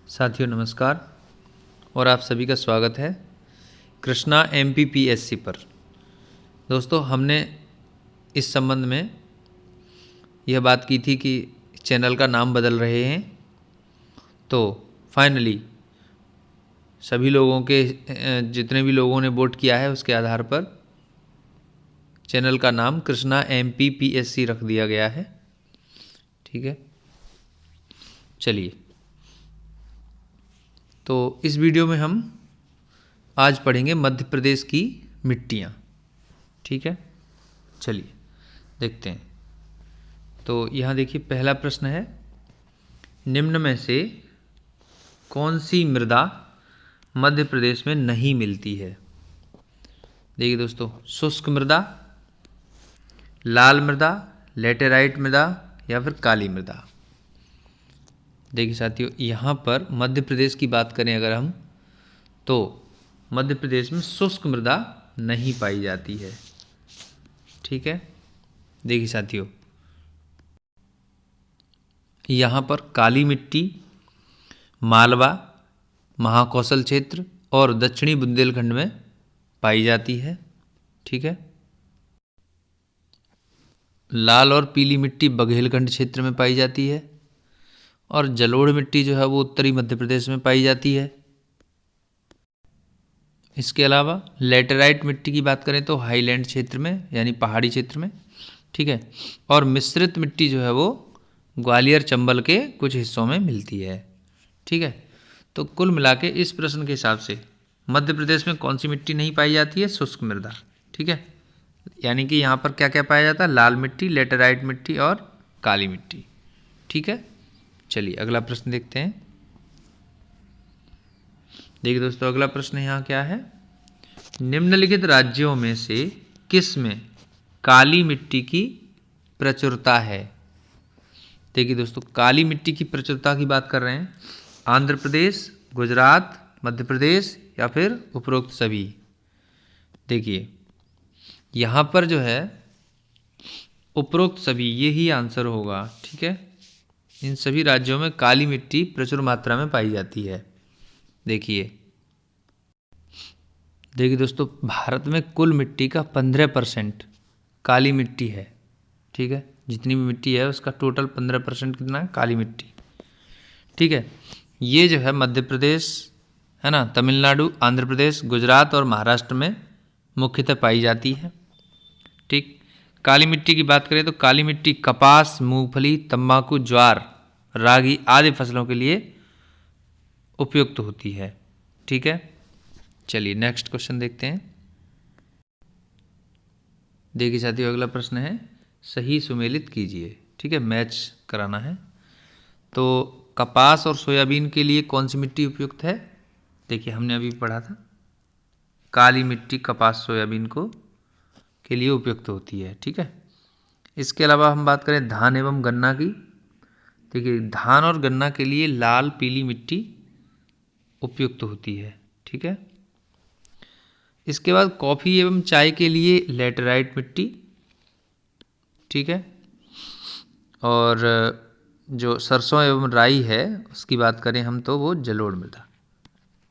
साथियों नमस्कार और आप सभी का स्वागत है कृष्णा MPPSC पर। दोस्तों हमने इस संबंध में यह बात की थी कि चैनल का नाम बदल रहे हैं, तो फाइनली सभी लोगों के जितने भी लोगों ने वोट किया है उसके आधार पर चैनल का नाम कृष्णा MPPSC रख दिया गया है। ठीक है, चलिए तो इस वीडियो में हम आज पढ़ेंगे मध्य प्रदेश की मिट्टियाँ। ठीक है, चलिए देखते हैं। तो यहाँ देखिए पहला प्रश्न है, निम्न में से कौन सी मृदा मध्य प्रदेश में नहीं मिलती है। देखिए दोस्तों, शुष्क मृदा, लाल मृदा, लेटेराइट मृदा या फिर काली मृदा। देखिए साथियों, यहाँ पर मध्य प्रदेश की बात करें अगर हम, तो मध्य प्रदेश में शुष्क मृदा नहीं पाई जाती है। ठीक है, देखिए साथियों, यहाँ पर काली मिट्टी मालवा, महाकौशल क्षेत्र और दक्षिणी बुंदेलखंड में पाई जाती है। ठीक है, लाल और पीली मिट्टी बघेलखंड क्षेत्र में पाई जाती है और जलोढ़ मिट्टी जो है वो उत्तरी मध्य प्रदेश में पाई जाती है। इसके अलावा लेटेराइट मिट्टी की बात करें तो हाईलैंड क्षेत्र में यानी पहाड़ी क्षेत्र में। ठीक है, और मिश्रित मिट्टी जो है वो ग्वालियर चंबल के कुछ हिस्सों में मिलती है। ठीक है, तो कुल मिला के इस प्रश्न के हिसाब से मध्य प्रदेश में कौन सी मिट्टी नहीं पाई जाती है? शुष्क मृदा। ठीक है, यानी कि यहाँ पर क्या क्या पाया जाता है? लाल मिट्टी, लेटेराइट मिट्टी और काली मिट्टी। ठीक है, चलिए अगला प्रश्न देखते हैं। देखिए दोस्तों, अगला प्रश्न यहाँ क्या है, निम्नलिखित राज्यों में से किस में काली मिट्टी की प्रचुरता है। देखिए दोस्तों, काली मिट्टी की प्रचुरता की बात कर रहे हैं, आंध्र प्रदेश, गुजरात, मध्य प्रदेश या फिर उपरोक्त सभी। देखिए यहाँ पर जो है उपरोक्त सभी, ये ही आंसर होगा। ठीक है, इन सभी राज्यों में काली मिट्टी प्रचुर मात्रा में पाई जाती है। देखिए दोस्तों, भारत में कुल मिट्टी का 15% काली मिट्टी है। ठीक है, जितनी भी मिट्टी है उसका टोटल 15% कितना है? काली मिट्टी। ठीक है, ये जो है मध्य प्रदेश है ना, तमिलनाडु, आंध्र प्रदेश, गुजरात और महाराष्ट्र में मुख्यतः पाई जाती है। ठीक, काली मिट्टी की बात करें तो काली मिट्टी कपास, मूंगफली, तंबाकू, ज्वार, रागी आदि फसलों के लिए उपयुक्त होती है। ठीक है, चलिए नेक्स्ट क्वेश्चन देखते हैं। देखिए साथियों, अगला प्रश्न है, सही सुमेलित कीजिए। ठीक है, मैच कराना है। तो कपास और सोयाबीन के लिए कौन सी मिट्टी उपयुक्त है? देखिए हमने अभी पढ़ा था, काली मिट्टी कपास सोयाबीन को के लिए उपयुक्त होती है। ठीक है, इसके अलावा हम बात करें धान एवं गन्ना की। देखिए धान और गन्ना के लिए लाल पीली मिट्टी उपयुक्त होती है। ठीक है, इसके बाद कॉफ़ी एवं चाय के लिए लेटेराइट मिट्टी। ठीक है, और जो सरसों एवं राई है उसकी बात करें हम तो वो जलोढ़ मृदा।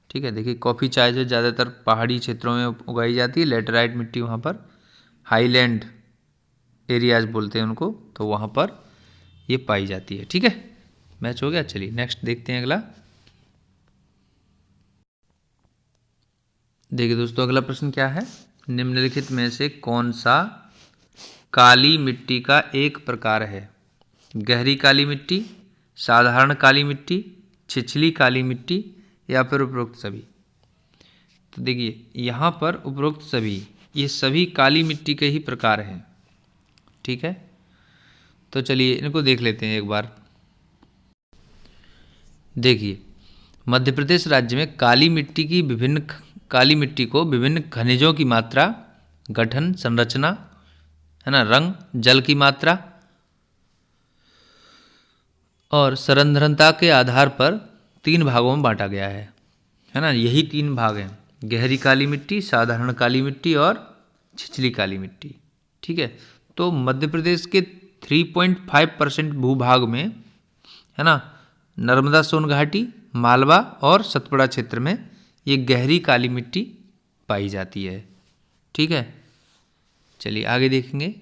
ठीक है, देखिए कॉफ़ी चाय जो ज़्यादातर पहाड़ी क्षेत्रों में उगाई जाती है, लेटेराइट मिट्टी वहाँ पर हाईलैंड एरियाज बोलते हैं उनको, तो वहाँ पर ये पाई जाती है। ठीक है, मैच हो गया। चलिए नेक्स्ट देखते हैं अगला। देखिए दोस्तों, अगला प्रश्न क्या है, निम्नलिखित में से कौन सा काली मिट्टी का एक प्रकार है? गहरी काली मिट्टी, साधारण काली मिट्टी, छिछली काली मिट्टी या फिर उपरोक्त सभी। तो देखिए यहाँ पर उपरोक्त सभी, ये सभी काली मिट्टी के ही प्रकार हैं। ठीक है, तो चलिए इनको देख लेते हैं एक बार। देखिए मध्य प्रदेश राज्य में काली मिट्टी को विभिन्न खनिजों की मात्रा, गठन, संरचना है ना, रंग, जल की मात्रा और सरंध्रता के आधार पर 3 भागों में बांटा गया है ना। यही 3 भाग हैं, गहरी काली मिट्टी, साधारण काली मिट्टी और छिछली काली मिट्टी। ठीक है, तो मध्य प्रदेश के 3.5% भूभाग में है ना, नर्मदा सोन घाटी, मालवा और सतपुड़ा क्षेत्र में ये गहरी काली मिट्टी पाई जाती है। ठीक है, चलिए आगे देखेंगे।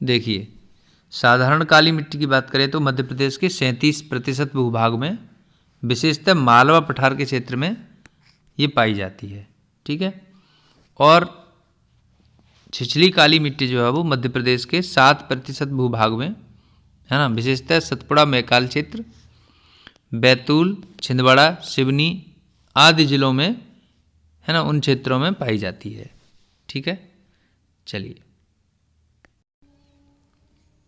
देखिए, साधारण काली मिट्टी की बात करें तो मध्य प्रदेश के 37% भूभाग में, विशेषतः मालवा पठार के क्षेत्र में ये पाई जाती है। ठीक है, और छिछली काली मिट्टी जो है वो मध्य प्रदेश के 7% भूभाग में, है ना, विशेषतः सतपुड़ा मैकाल क्षेत्र, बैतूल, छिंदवाड़ा, सिवनी आदि जिलों में, है ना, उन क्षेत्रों में पाई जाती है। ठीक है, चलिए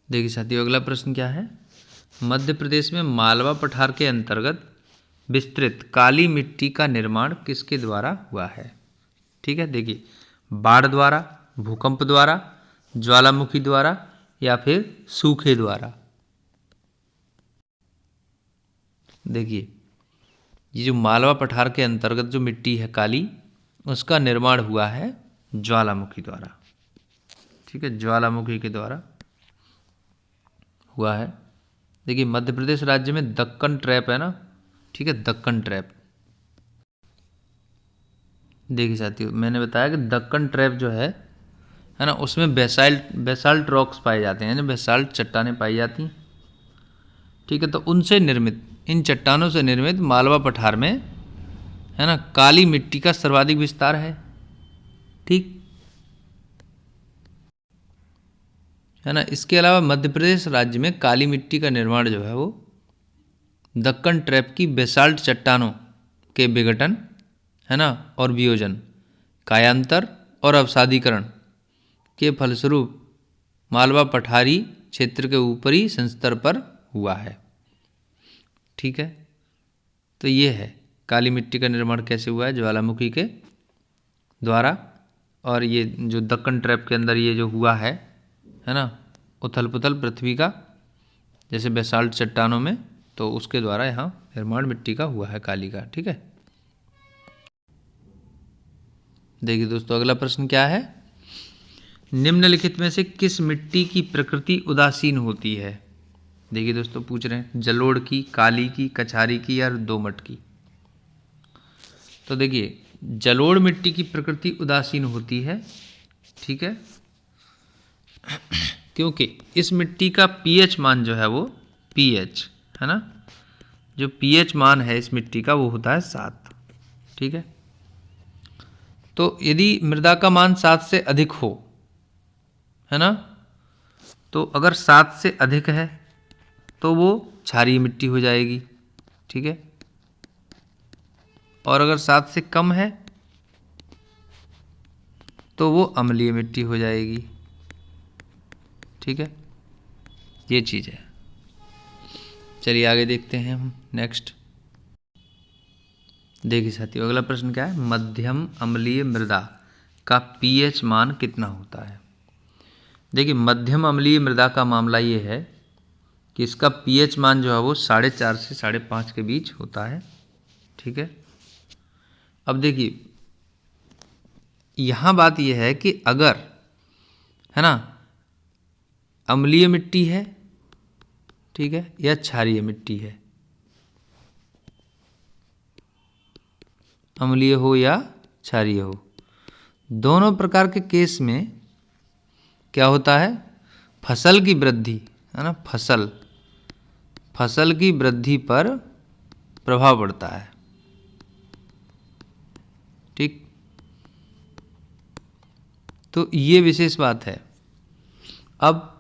देखिए साथियों, अगला प्रश्न क्या है। मध्य प्रदेश में मालवा पठार के अंतर्गत विस्तृत काली मिट्टी का निर्माण किसके द्वारा हुआ है। ठीक है, देखिए, बाढ़ द्वारा, भूकंप द्वारा, ज्वालामुखी द्वारा या फिर सूखे द्वारा। देखिए, ये जो मालवा पठार के अंतर्गत जो मिट्टी है काली, उसका निर्माण हुआ है ज्वालामुखी द्वारा। ठीक है, ज्वालामुखी के द्वारा हुआ है। देखिए, मध्य प्रदेश राज्य में दक्कन ट्रैप है ना, ठीक है, दक्कन ट्रैप। देखिए साथियों, मैंने बताया कि दक्कन ट्रैप जो है ना, उसमें बेसाल्ट रॉक्स पाए जाते हैं, बेसाल्ट चट्टानें पाई जाती हैं। ठीक है, तो उनसे निर्मित, इन चट्टानों से निर्मित मालवा पठार में, है ना, काली मिट्टी का सर्वाधिक विस्तार है। ठीक है ना, इसके अलावा मध्य प्रदेश राज्य में काली मिट्टी का निर्माण जो है वो दक्कन ट्रैप की बेसाल्ट चट्टानों के विघटन, है ना, और वियोजन, कायांतर और अवसादीकरण के फलस्वरूप मालवा पठारी क्षेत्र के ऊपरी संस्तर पर हुआ है। ठीक है, तो ये है काली मिट्टी का निर्माण कैसे हुआ है, ज्वालामुखी के द्वारा। और ये जो दक्कन ट्रैप के अंदर ये जो हुआ है ना, उथल पुथल पृथ्वी का, जैसे बेसाल्ट चट्टानों में, तो उसके द्वारा यहाँ निर्माण मिट्टी का हुआ है काली का। ठीक है, देखिए दोस्तों, अगला प्रश्न क्या है। निम्नलिखित में से किस मिट्टी की प्रकृति उदासीन होती है। देखिए दोस्तों, पूछ रहे हैं जलोढ़ की, काली की, कछारी की या दोमट की। तो देखिए, जलोढ़ मिट्टी की प्रकृति उदासीन होती है। ठीक है, क्योंकि इस मिट्टी का पीएच मान जो है वो, पीएच है ना, जो पीएच मान है इस मिट्टी का वो होता है 7। ठीक है, तो यदि मृदा का मान 7 से अधिक हो, है ना, तो अगर 7 से अधिक है तो वो क्षारीय मिट्टी हो जाएगी। ठीक है, और अगर 7 से कम है तो वो अम्लीय मिट्टी हो जाएगी। ठीक है, ये चीज़ है। चलिए आगे देखते हैं हम नेक्स्ट। देखिए साथियों, अगला प्रश्न क्या है। मध्यम अम्लीय मृदा का पीएच मान कितना होता है। देखिए, मध्यम अम्लीय मृदा का मामला ये है कि इसका पीएच मान जो है वो 4.5 से 5.5 के बीच होता है। ठीक है, अब देखिए, यहाँ बात यह है कि अगर, है ना, अम्लीय मिट्टी है, ठीक है, या क्षारीय मिट्टी है, अम्लीय हो या क्षारीय हो, दोनों प्रकार के केस में क्या होता है, फसल की वृद्धि, है ना, फसल की वृद्धि पर प्रभाव पड़ता है। ठीक, तो ये विशेष बात है। अब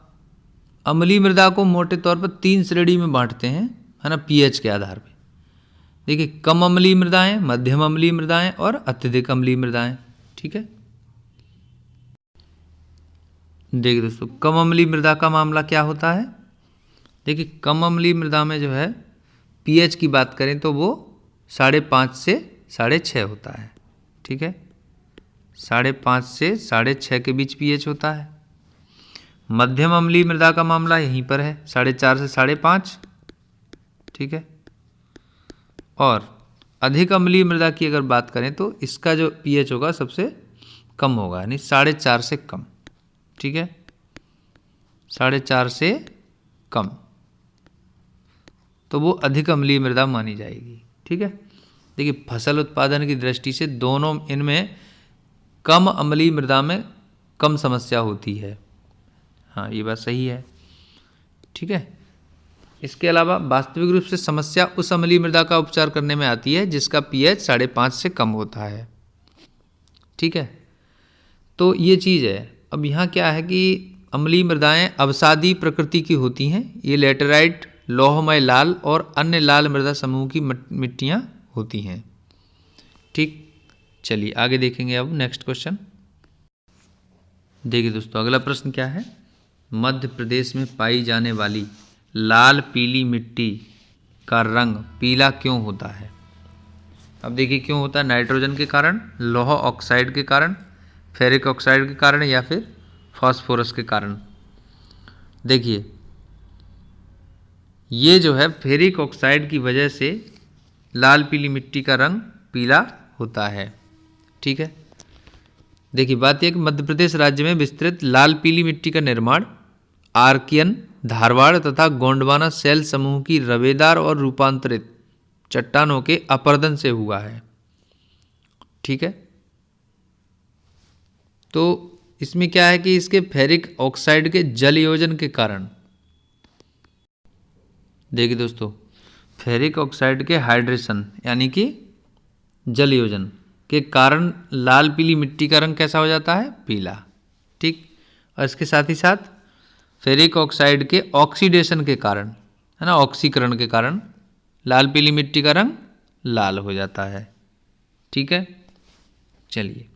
अम्लीय मृदा को मोटे तौर पर 3 श्रेणी में बांटते हैं, है ना, पीएच के आधार पे। देखिए, कम अम्लीय मृदाएं, मध्यम अम्लीय मृदाएं और अत्यधिक अम्लीय मृदाएं। ठीक है, देखिए दोस्तों, कम अम्लीय मृदा का मामला क्या होता है। देखिए, कम अम्लीय मृदा में जो है पीएच की बात करें तो वो 5.5 से 6.5 होता है। ठीक है, 5.5 से 6.5 के बीच पीएच होता है। मध्यम अम्लीय मृदा का मामला यहीं पर है, 4.5 से 5.5। ठीक है, और अधिक अम्लीय मृदा की अगर बात करें तो इसका जो पीएच होगा सबसे कम होगा, यानी 4.5 से कम। ठीक है, 4.5 से कम। तो वो अधिक अम्लीय मृदा मानी जाएगी। ठीक है, देखिए फसल उत्पादन की दृष्टि से दोनों इनमें कम अम्लीय मृदा में कम समस्या होती है। हाँ, ये बात सही है। ठीक है, इसके अलावा वास्तविक रूप से समस्या उस अम्लीय मृदा का उपचार करने में आती है जिसका पीएच 5.5 से कम होता है। ठीक है, तो ये चीज़ है। अब यहाँ क्या है कि अम्लीय मृदाएं अवसादी प्रकृति की होती हैं। ये लेटेराइट, लौहमय लाल और अन्य लाल मृदा समूह की मिट्टियाँ होती हैं। ठीक, चलिए आगे देखेंगे अब नेक्स्ट क्वेश्चन। देखिए दोस्तों, अगला प्रश्न क्या है। मध्य प्रदेश में पाई जाने वाली लाल पीली मिट्टी का रंग पीला क्यों होता है। अब देखिए क्यों होता है। नाइट्रोजन के कारण, लौह ऑक्साइड के कारण, फेरिक ऑक्साइड के कारण या फिर फास्फोरस के कारण। देखिए ये जो है फेरिक ऑक्साइड की वजह से लाल पीली मिट्टी का रंग पीला होता है। ठीक है, देखिए बात यह कि मध्य प्रदेश राज्य में विस्तृत लाल पीली मिट्टी का निर्माण आर्कियन, धारवाड़ तथा गोंडवाना सेल समूह की रवेदार और रूपांतरित चट्टानों के अपरदन से हुआ है। ठीक है, तो इसमें क्या है कि इसके फेरिक ऑक्साइड के जल योजन के कारण, देखिए दोस्तों, फेरिक ऑक्साइड के हाइड्रेशन यानी कि जल योजन के कारण लाल पीली मिट्टी का रंग कैसा हो जाता है, पीला। ठीक, और इसके साथ ही साथ फेरिक ऑक्साइड के ऑक्सीडेशन के कारण, है ना, ऑक्सीकरण के कारण लाल पीली मिट्टी का रंग लाल हो जाता है। ठीक है, चलिए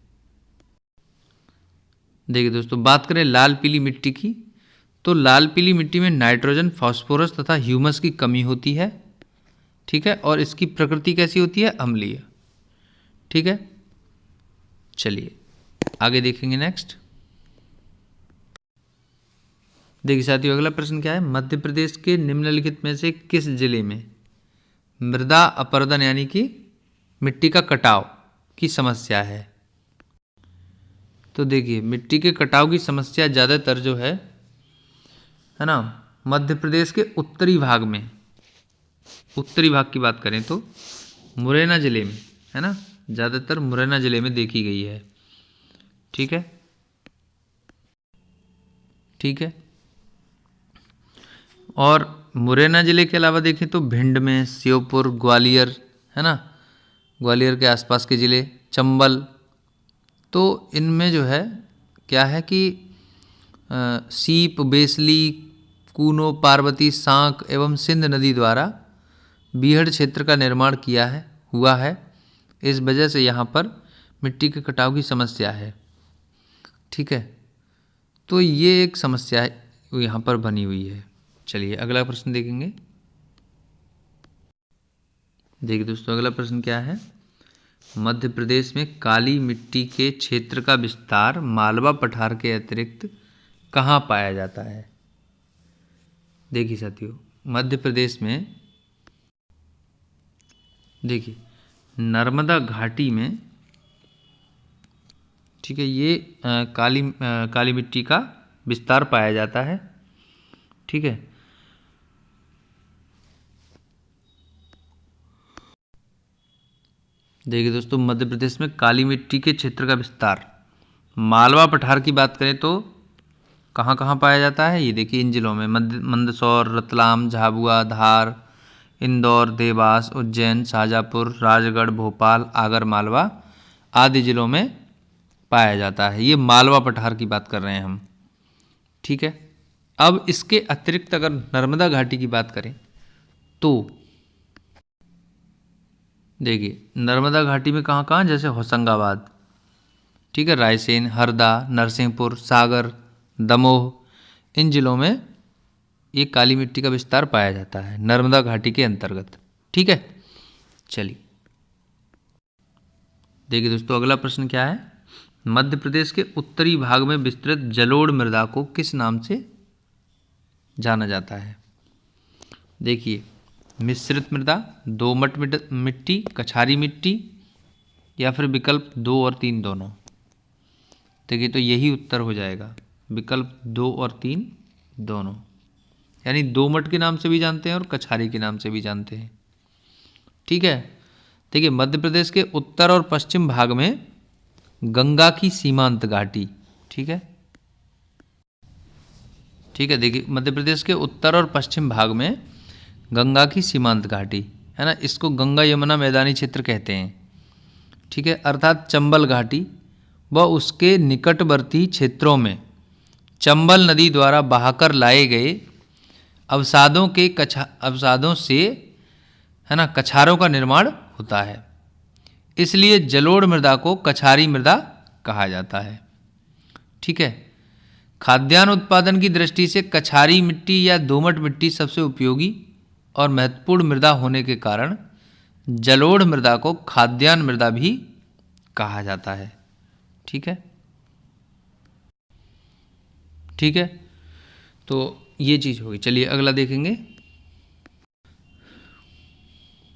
देखिए दोस्तों, बात करें लाल पीली मिट्टी की, तो लाल पीली मिट्टी में नाइट्रोजन, फास्फोरस तथा ह्यूमस की कमी होती है। ठीक है, और इसकी प्रकृति कैसी होती है, अम्लीय। ठीक है, चलिए आगे देखेंगे नेक्स्ट। देखिए साथियों, अगला प्रश्न क्या है। मध्य प्रदेश के निम्नलिखित में से किस जिले में मृदा अपरदन यानी कि मिट्टी का कटाव की समस्या है। तो देखिए मिट्टी के कटाव की समस्या ज़्यादातर जो है ना, मध्य प्रदेश के उत्तरी भाग में, उत्तरी भाग की बात करें तो मुरैना जिले में, है ना, ज़्यादातर मुरैना जिले में देखी गई है। ठीक है, ठीक है, और मुरैना जिले के अलावा देखें तो भिंड में, श्योपुर, ग्वालियर, है ना, ग्वालियर के आसपास के ज़िले, चंबल, तो इनमें जो है क्या है कि सीप, बेसली, कूनो, पार्वती, सांक एवं सिंध नदी द्वारा बीहड़ क्षेत्र का निर्माण हुआ है। इस वजह से यहाँ पर मिट्टी के कटाव की समस्या है। ठीक है, तो ये एक समस्या है यहाँ पर बनी हुई है। चलिए अगला प्रश्न देखेंगे। देखिए दोस्तों, अगला प्रश्न क्या है। मध्य प्रदेश में काली मिट्टी के क्षेत्र का विस्तार मालवा पठार के अतिरिक्त कहाँ पाया जाता है। देखिए साथियों, मध्य प्रदेश में देखिए नर्मदा घाटी में, ठीक है, ये काली मिट्टी का विस्तार पाया जाता है। ठीक है, देखिए दोस्तों, मध्य प्रदेश में काली मिट्टी के क्षेत्र का विस्तार मालवा पठार की बात करें तो कहाँ कहाँ पाया जाता है। ये देखिए इन जिलों में मंदसौर, रतलाम, झाबुआ, धार, इंदौर, देवास, उज्जैन, शाजापुर, राजगढ़, भोपाल, आगर मालवा आदि जिलों में पाया जाता है। ये मालवा पठार की बात कर रहे हैं हम। ठीक है, अब इसके अतिरिक्त अगर नर्मदा घाटी की बात करें तो देखिए नर्मदा घाटी में कहाँ कहाँ, जैसे होशंगाबाद, ठीक है, रायसेन, हरदा, नरसिंहपुर, सागर, दमोह, इन जिलों में ये काली मिट्टी का विस्तार पाया जाता है नर्मदा घाटी के अंतर्गत। ठीक है, चलिए देखिए दोस्तों, अगला प्रश्न क्या है। मध्य प्रदेश के उत्तरी भाग में विस्तृत जलोढ़ मृदा को किस नाम से जाना जाता है। देखिए मिश्रित मृदा, दोमट मिट्टी, कछारी मिट्टी या फिर विकल्प 2 और 3 दोनों। देखिए तो यही उत्तर हो जाएगा, विकल्प 2 और 3 दोनों। यानी दोमट के नाम से भी जानते हैं और कछारी के नाम से भी जानते हैं। ठीक है, देखिए मध्य प्रदेश के उत्तर और पश्चिम भाग में गंगा की सीमांत घाटी, ठीक है, ठीक है, देखिए मध्य प्रदेश के उत्तर और पश्चिम भाग में गंगा की सीमांत घाटी है ना, इसको गंगा यमुना मैदानी क्षेत्र कहते हैं। ठीक है, अर्थात चंबल घाटी व उसके निकटवर्ती क्षेत्रों में चंबल नदी द्वारा बहाकर लाए गए अवसादों से है ना कछारों का निर्माण होता है। इसलिए जलोढ़ मृदा को कछारी मृदा कहा जाता है। ठीक है, खाद्यान्न उत्पादन की दृष्टि से कछारी मिट्टी या दोमट मिट्टी सबसे उपयोगी और महत्वपूर्ण मृदा होने के कारण जलोढ़ मृदा को खाद्यान्न मृदा भी कहा जाता है। ठीक है, ठीक है, तो ये चीज़ होगी। चलिए अगला देखेंगे।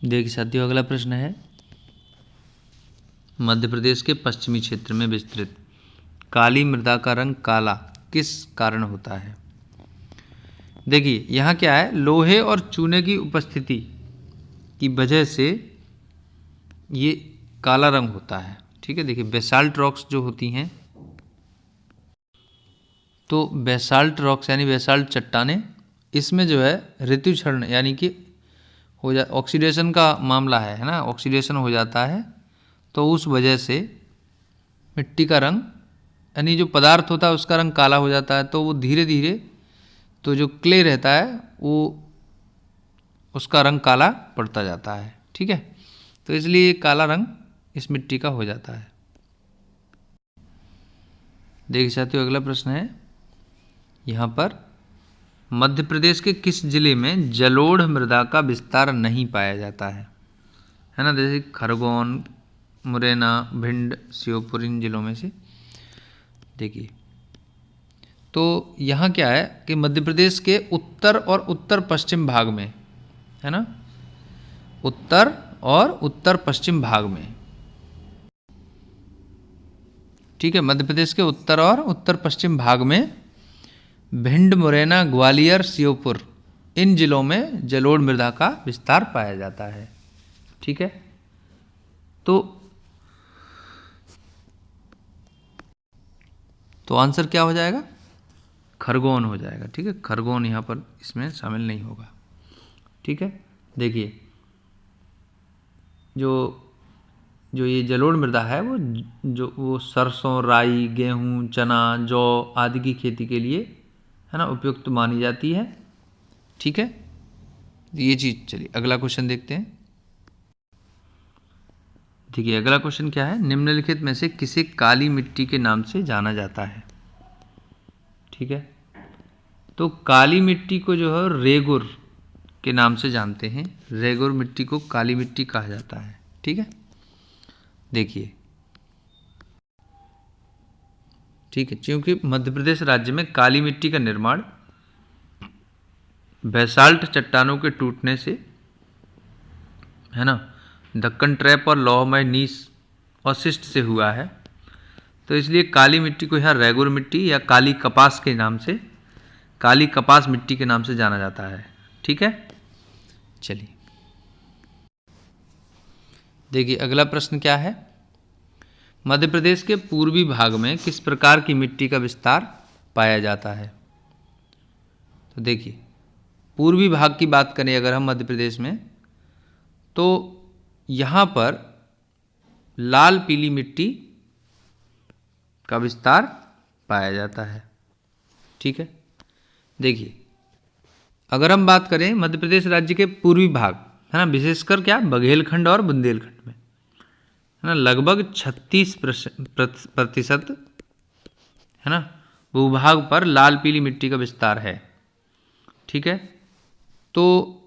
देखिए साथियों, अगला प्रश्न है, मध्य प्रदेश के पश्चिमी क्षेत्र में विस्तृत काली मृदा का रंग काला किस कारण होता है? देखिए यहाँ क्या है, लोहे और चूने की उपस्थिति की वजह से ये काला रंग होता है। ठीक है, देखिए बेसाल्ट रॉक्स जो होती हैं, तो बेसाल्ट रॉक्स यानी बेसाल्ट चट्टानें, इसमें जो है ऋतु क्षरण यानी कि ऑक्सीडेशन का मामला है ना, ऑक्सीडेशन हो जाता है, तो उस वजह से मिट्टी का रंग यानी जो पदार्थ होता है उसका रंग काला हो जाता है। तो वो धीरे धीरे तो जो क्ले रहता है वो उसका रंग काला पड़ता जाता है। ठीक है, तो इसलिए काला रंग इस मिट्टी का हो जाता है। देखिए साथियों, अगला प्रश्न है यहाँ पर, मध्य प्रदेश के किस जिले में जलोढ़ मृदा का विस्तार नहीं पाया जाता है ना, जैसे खरगोन, मुरैना, भिंड, श्योपुर, इन जिलों में से। देखिए तो यहाँ क्या है कि मध्य प्रदेश के उत्तर और उत्तर पश्चिम भाग में है ना, उत्तर और उत्तर पश्चिम भाग में, ठीक है, मध्य प्रदेश के उत्तर और उत्तर पश्चिम भाग में भिंड, मुरैना, ग्वालियर, श्योपुर, इन जिलों में जलोढ़ मृदा का विस्तार पाया जाता है। ठीक है, तो आंसर क्या हो जाएगा? खरगोन हो जाएगा। ठीक है, खरगोन यहाँ पर इसमें शामिल नहीं होगा। ठीक है, देखिए जो ये जलोढ़ मृदा है वो सरसों, राई, गेहूँ, चना, जौ आदि की खेती के लिए है ना उपयुक्त मानी जाती है। ठीक है, ये चीज़। चलिए अगला क्वेश्चन देखते हैं। देखिए अगला क्वेश्चन क्या है, निम्नलिखित में से किसे काली मिट्टी के नाम से जाना जाता है? ठीक है, तो काली मिट्टी को जो है रेगुर के नाम से जानते हैं। रेगुर मिट्टी को काली मिट्टी कहा जाता है। ठीक है, देखिए, ठीक है, क्योंकि मध्य प्रदेश राज्य में काली मिट्टी का निर्माण बेसाल्ट चट्टानों के टूटने से है ना, दक्कन ट्रैप और लौह मैग्नीज और शिस्ट से हुआ है। तो इसलिए काली मिट्टी को यहाँ रेगुर मिट्टी या काली कपास के नाम से, काली कपास मिट्टी के नाम से जाना जाता है। ठीक है, चलिए देखिए अगला प्रश्न क्या है, मध्य प्रदेश के पूर्वी भाग में किस प्रकार की मिट्टी का विस्तार पाया जाता है? तो देखिए पूर्वी भाग की बात करें अगर हम मध्य प्रदेश में, तो यहाँ पर लाल पीली मिट्टी का विस्तार पाया जाता है। ठीक है, देखिए अगर हम बात करें मध्य प्रदेश राज्य के पूर्वी भाग है ना, विशेषकर क्या बघेलखंड और बुंदेलखंड में है ना, लगभग 36% है ना भूभाग पर लाल पीली मिट्टी का विस्तार है। ठीक है, तो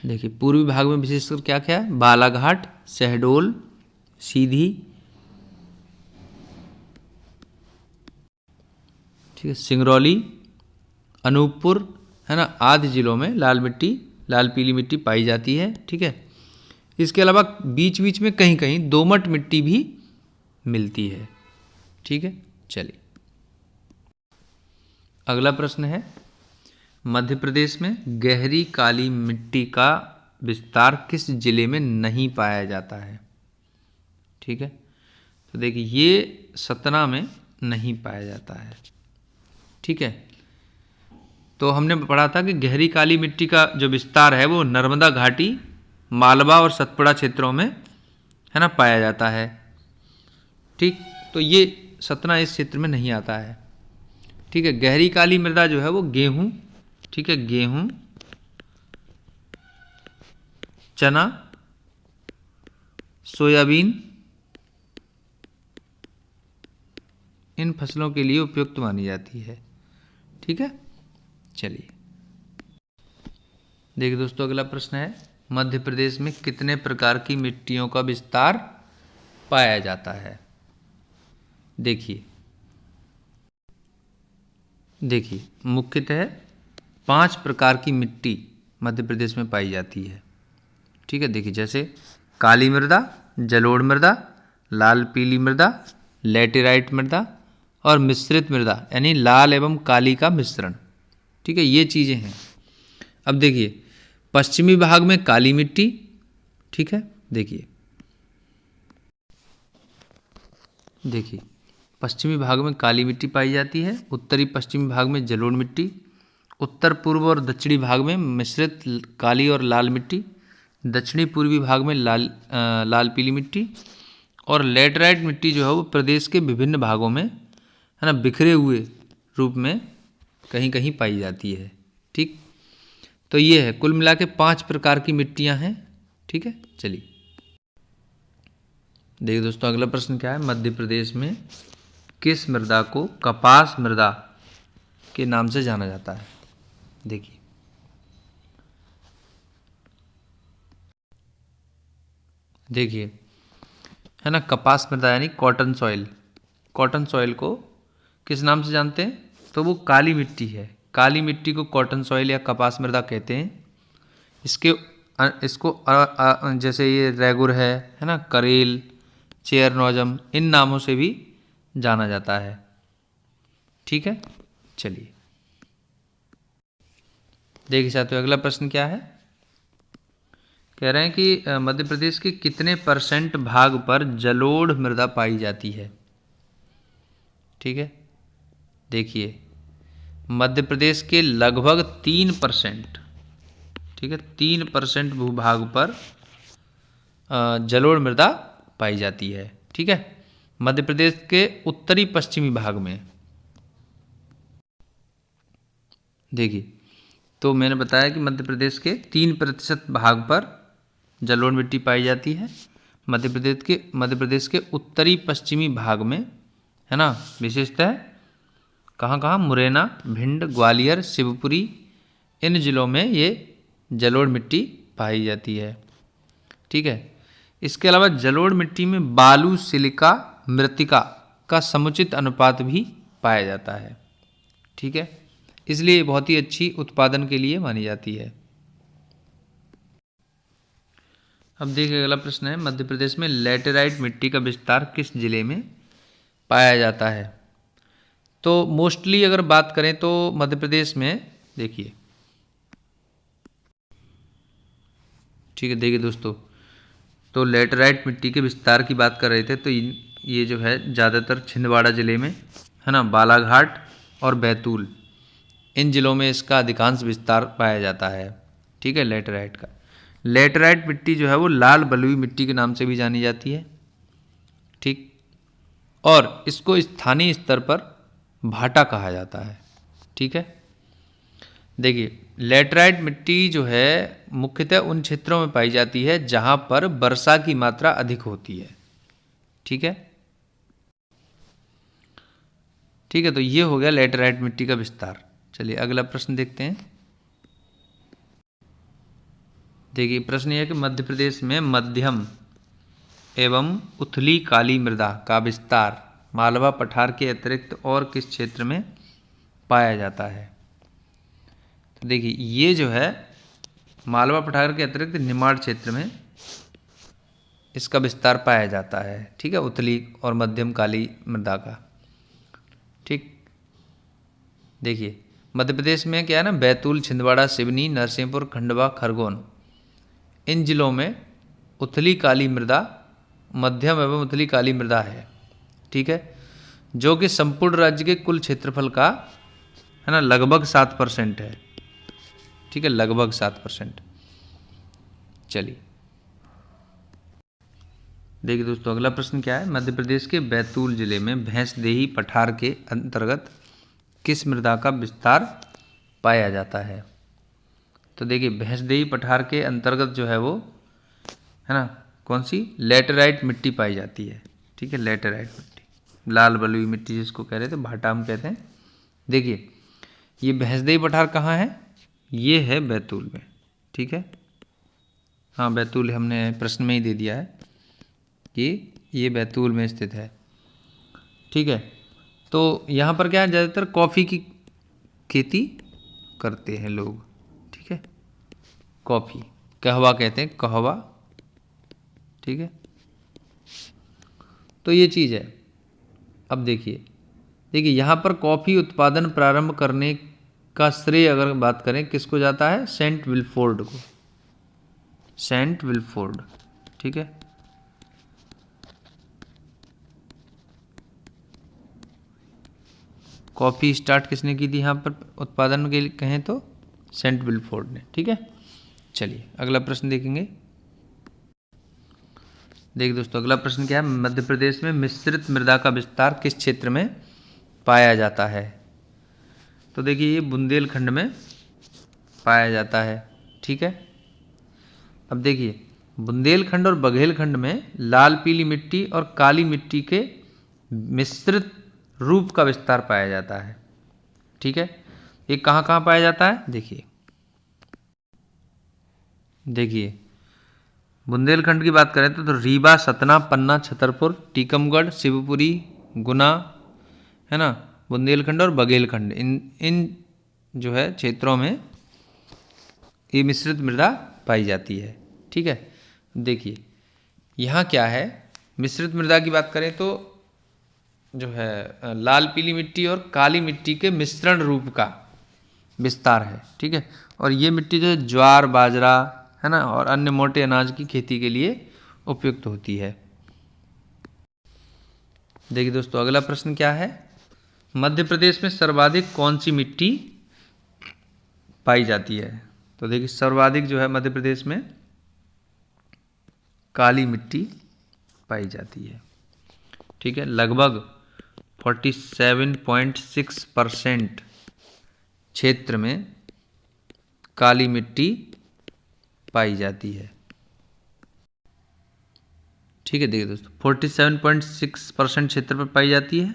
देखिए पूर्वी भाग में विशेषकर क्या क्या है, बालाघाट, शहडोल, सीधी, ठीक है, सिंगरौली, अनूपपुर है ना आदि जिलों में लाल पीली मिट्टी पाई जाती है। ठीक है, इसके अलावा बीच बीच में कहीं कहीं दोमट मिट्टी भी मिलती है। ठीक है, चलिए अगला प्रश्न है, मध्य प्रदेश में गहरी काली मिट्टी का विस्तार किस जिले में नहीं पाया जाता है? ठीक है, तो देखिए ये सतना में नहीं पाया जाता है। ठीक है, तो हमने पढ़ा था कि गहरी काली मिट्टी का जो विस्तार है वो नर्मदा घाटी, मालवा और सतपुड़ा क्षेत्रों में है ना पाया जाता है। ठीक, तो ये सतना इस क्षेत्र में नहीं आता है। ठीक है, गहरी काली मृदा जो है वो गेहूं, ठीक है, गेहूं, चना, सोयाबीन, इन फसलों के लिए उपयुक्त मानी जाती है। ठीक है, चलिए देखिए दोस्तों, अगला प्रश्न है, मध्य प्रदेश में कितने प्रकार की मिट्टियों का विस्तार पाया जाता है? देखिए मुख्यतः 5 प्रकार की मिट्टी मध्य प्रदेश में पाई जाती है। ठीक है, देखिए जैसे काली मृदा, जलोढ़ मृदा, लाल पीली मृदा, लैटेराइट मृदा और मिश्रित मृदा, यानी लाल एवं काली का मिश्रण। ठीक है, ये चीज़ें हैं। अब देखिए पश्चिमी भाग में काली मिट्टी, ठीक है, देखिए पश्चिमी भाग में काली मिट्टी पाई जाती है, उत्तरी पश्चिमी भाग में जलोढ़ मिट्टी, उत्तर पूर्व और दक्षिणी भाग में मिश्रित काली और लाल मिट्टी, दक्षिणी पूर्वी भाग में लाल पीली मिट्टी और लैटेराइट मिट्टी जो है वो प्रदेश के विभिन्न भागों में है ना बिखरे हुए रूप में कहीं कहीं पाई जाती है। ठीक, तो ये है कुल मिला के 5 प्रकार की मिट्टियां हैं। ठीक है, चलिए देखिए दोस्तों, अगला प्रश्न क्या है, मध्य प्रदेश में किस मृदा को कपास मृदा के नाम से जाना जाता है? देखिए है ना, कपास मृदा यानी कॉटन सॉइल, कॉटन सॉइल को किस नाम से जानते हैं? तो वो काली मिट्टी है, काली मिट्टी को कॉटन सॉइल या कपास मृदा कहते हैं। इसको जैसे ये रेगुर है ना, करेल, चेयरनोजम, इन नामों से भी जाना जाता है। ठीक है, चलिए देखिए साथियों, अगला प्रश्न क्या है, कह रहे हैं कि मध्य प्रदेश के कितने % भाग पर जलोढ़ मृदा पाई जाती है? ठीक है, देखिए मध्य प्रदेश के लगभग 3%, ठीक है, 3% भूभाग पर जलोढ़ मृदा पाई जाती है। ठीक है, मध्य प्रदेश के उत्तरी पश्चिमी भाग में। देखिए, तो मैंने बताया कि मध्य प्रदेश के 3% भाग पर जलोढ़ मिट्टी पाई जाती है। मध्य प्रदेश के उत्तरी पश्चिमी भाग में है ना, विशेषतः कहाँ मुरैना, भिंड, ग्वालियर, शिवपुरी, इन जिलों में ये जलोढ़ मिट्टी पाई जाती है। ठीक है, इसके अलावा जलोढ़ मिट्टी में बालू, सिलिका, मृत्तिका का समुचित अनुपात भी पाया जाता है। ठीक है, इसलिए बहुत ही अच्छी उत्पादन के लिए मानी जाती है। अब देखिए अगला प्रश्न है, मध्य प्रदेश में लैटेराइट मिट्टी का विस्तार किस जिले में पाया जाता है? तो मोस्टली अगर बात करें तो मध्य प्रदेश में देखिए, ठीक है, देखिए दोस्तों, तो लैटेराइट मिट्टी के विस्तार की बात कर रहे थे, तो ये जो है ज़्यादातर छिंदवाड़ा ज़िले में है ना, बालाघाट और बैतूल, इन जिलों में इसका अधिकांश विस्तार पाया जाता है। ठीक है, लैटेराइट का। लैटेराइट मिट्टी जो है वो लाल बलुई मिट्टी के नाम से भी जानी जाती है। ठीक, और इसको स्थानीय स्तर पर भाटा कहा जाता है। ठीक है, देखिए लैटेराइट मिट्टी जो है मुख्यतः उन क्षेत्रों में पाई जाती है जहां पर वर्षा की मात्रा अधिक होती है। ठीक है, ठीक है, तो ये हो गया लैटेराइट मिट्टी का विस्तार। चलिए अगला प्रश्न देखते हैं। देखिए प्रश्न यह है कि मध्य प्रदेश में मध्यम एवं उथली काली मृदा का विस्तार मालवा पठार के अतिरिक्त और किस क्षेत्र में पाया जाता है? तो देखिए ये जो है मालवा पठार के अतिरिक्त निमाड़ क्षेत्र में इसका विस्तार पाया जाता है। ठीक है, उथली और मध्यम काली मृदा का। ठीक, देखिए मध्य प्रदेश में क्या है ना, बैतूल, छिंदवाड़ा, सिवनी, नरसिंहपुर, खंडवा, खरगोन, इन जिलों में उथली काली मृदा, मध्यम एवं उथली काली मृदा है, ठीक है, जो कि संपूर्ण राज्य के कुल क्षेत्रफल का है ना लगभग 7% है, ठीक है, लगभग 7%। चलिए देखिए दोस्तों अगला प्रश्न क्या है, मध्य प्रदेश के बैतूल जिले में भैंसदेही पठार के अंतर्गत किस मृदा का विस्तार पाया जाता है। तो देखिए भैंसदेही पठार के अंतर्गत जो है वो है ना कौन सी, लेटेराइट मिट्टी पाई जाती है, ठीक है, लेटेराइट मिट्टी, लाल बलुई मिट्टी जिसको कह रहे थे, भाटा हम कहते हैं। देखिए ये भैंसदेही पठार कहाँ है, ये है बैतूल में, ठीक है, हाँ बैतूल हमने प्रश्न में ही दे दिया है कि ये बैतूल में स्थित है, ठीक है। तो यहाँ पर क्या है, ज़्यादातर कॉफ़ी की खेती करते हैं लोग, ठीक है, कॉफ़ी, कहवा कहते हैं, कहवा, ठीक है। तो ये चीज़ है। अब देखिए यहाँ पर कॉफ़ी उत्पादन प्रारंभ करने का श्रेय अगर बात करें किसको जाता है, सेंट विल्फोर्ड को, सेंट विल्फोर्ड, ठीक है। कॉफ़ी स्टार्ट किसने की थी यहाँ पर उत्पादन के लिए कहें तो, सेंट विल्फोर्ड ने, ठीक है। चलिए अगला प्रश्न देखेंगे। देखिए दोस्तों अगला प्रश्न क्या है, मध्य प्रदेश में मिश्रित मृदा का विस्तार किस क्षेत्र में पाया जाता है। तो देखिए ये बुंदेलखंड में पाया जाता है, ठीक है। अब देखिए बुंदेलखंड और बघेलखंड में लाल पीली मिट्टी और काली मिट्टी के मिश्रित रूप का विस्तार पाया जाता है, ठीक है। ये कहाँ कहाँ पाया जाता है, देखिए बुंदेलखंड की बात करें तो रीवा, सतना, पन्ना, छतरपुर, टीकमगढ़, शिवपुरी, गुना, है ना, बुंदेलखंड और बघेलखंड, इन जो है क्षेत्रों में ये मिश्रित मृदा पाई जाती है, ठीक है। देखिए यहाँ क्या है, मिश्रित मृदा की बात करें तो जो है लाल पीली मिट्टी और काली मिट्टी के मिश्रण रूप का विस्तार है, ठीक है। और ये मिट्टी जो है ज्वार, बाजरा, है ना, और अन्य मोटे अनाज की खेती के लिए उपयुक्त होती है। देखिए दोस्तों अगला प्रश्न क्या है, मध्य प्रदेश में सर्वाधिक कौन सी मिट्टी पाई जाती है। तो देखिए सर्वाधिक जो है मध्य प्रदेश में काली मिट्टी पाई जाती है, ठीक है, लगभग 47.6% क्षेत्र में काली मिट्टी पाई जाती है, ठीक है। देखिए दोस्तों 47.6% क्षेत्र पर पाई जाती है।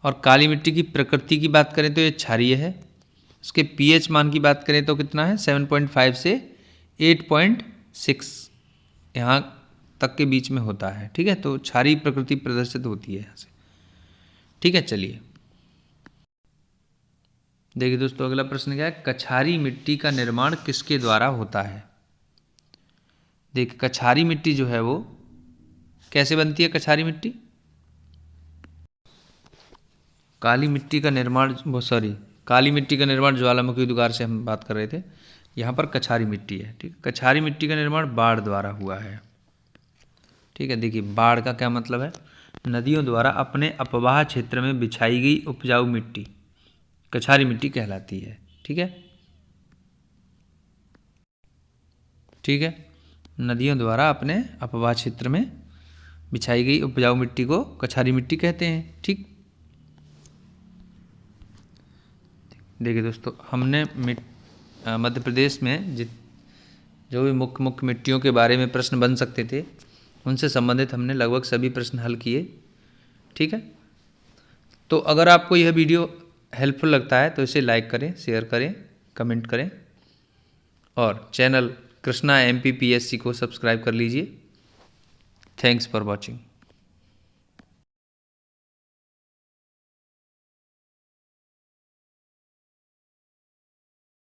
और काली मिट्टी की प्रकृति की बात करें तो ये क्षारीय है। इसके पीएच मान की बात करें तो कितना है, 7.5 से 8.6 यहाँ तक के बीच में होता है, ठीक है। तो क्षारीय प्रकृति प्रदर्शित होती है यहाँ से, ठीक है। चलिए देखिए दोस्तों अगला प्रश्न क्या है, कछारी मिट्टी का निर्माण किसके द्वारा होता है। देखिए कछारी मिट्टी जो है वो कैसे बनती है, कछारी मिट्टी, काली मिट्टी का निर्माण, काली मिट्टी का निर्माण ज्वालामुखी उद्गार से हम बात कर रहे थे, यहाँ पर कछारी मिट्टी है, ठीक है। कछारी मिट्टी का निर्माण बाढ़ द्वारा हुआ है, ठीक है। देखिए बाढ़ का क्या मतलब है, नदियों द्वारा अपने अपवाह क्षेत्र में बिछाई गई उपजाऊ मिट्टी कछारी मिट्टी कहलाती है, ठीक है, ठीक है। नदियों द्वारा अपने अपवाह क्षेत्र में बिछाई गई उपजाऊ मिट्टी को कछारी मिट्टी कहते हैं, ठीक। देखिए दोस्तों हमने मध्य प्रदेश में जो भी मुख्य मुख्य मिट्टियों के बारे में प्रश्न बन सकते थे उनसे संबंधित हमने लगभग सभी प्रश्न हल किए, ठीक है। तो अगर आपको यह वीडियो हेल्पफुल लगता है तो इसे लाइक करें, शेयर करें, कमेंट करें और चैनल कृष्णा MPPSC को सब्सक्राइब कर लीजिए। Thanks for watching.